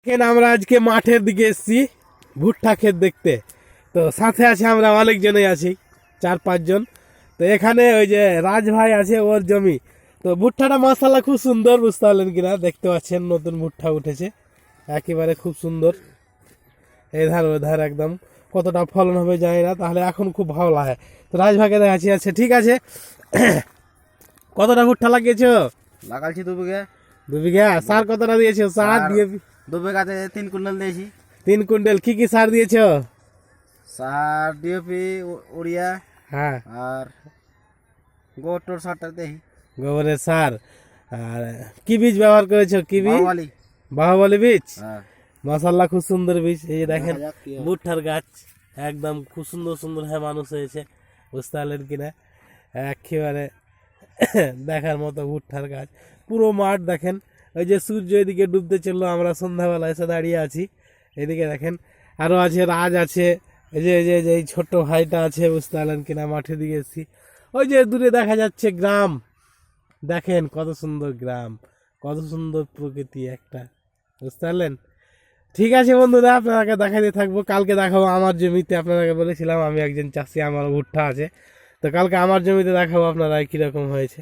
এখানে আমরা আজকে মাঠের দিকে এসেছি ভুট্টা ক্ষেত দেখতে। তো সাথে আছে আমরা অনেকজনই আছি, 4-5 জন। তো এখানে ওই যে রাজ ভাই আছে, ওর জমি। তো ভুট্টাটা মাশাআল্লাহ খুব সুন্দর, বুঝতে পারলেন কিনা, দেখতে পাচ্ছেন নতুন ভুট্টা উঠেছে, একেবারে খুব সুন্দর। এধার ওধার একদম কতটা ফলন হবে জানি না, তাহলে এখন খুব ভালো লাগে। তো রাজ ভাইকে দেখাচ্ছি। আচ্ছা ঠিক আছে, কতটা ভুট্টা লাগিয়েছো? লাগালছি 2 বিঘা। 2 বিঘা। সার কতটা দিয়েছো? সার দিয়ে 2 বিঘাতে 3 কুইন্টাল দিয়েছি। 3 কুইন্টাল। কি কি সার দিয়েছো? সার ডিএপি, উড়িয়া হ্যাঁ, আর গোটর সারটা দেখি গোবরের সার। আর কি বীজ ব্যবহার করেছো? কি বীজ? বাহুবলী। বাহুবলী বীজ। হ্যাঁ, মাশাআল্লাহ খুব সুন্দর বীজ। এই যে দেখেন দেখা যাক কি হয়। ভুট্টার গাছ একদম খুব সুন্দর সুন্দর হ্যাঁ মানুষ হয়েছে, বুঝতে পারলেন কিনা, একেবারে দেখার মতো ভুট্টার গাছ। পুরো মাঠ দেখেন, ওই যে সূর্য এদিকে ডুবতে চললো, আমরা সন্ধ্যাবেলা এসে দাঁড়িয়ে আছি। এদিকে দেখেন আরও আছে, রাজ আছে, এই যে এই যে এই ছোট্ট ভাইটা আছে, বুঝতে পারলেন কিনা, মাঠের দিকে এসেছি। ওই যে দূরে দেখা যাচ্ছে গ্রাম, দেখেন কত সুন্দর গ্রাম, কত সুন্দর প্রকৃতি একটা, বুঝতে পারলেন। ঠিক আছে বন্ধুরা, আপনাকে দেখাতে থাকবো। কালকে দেখাবো আমার জমিতে, আপনাকে বলেছিলাম আমি একজন চাষি, আমার ভুট্টা আছে। তো কালকে আমার জমিতে দেখাবো আপনারা কীরকম হয়েছে।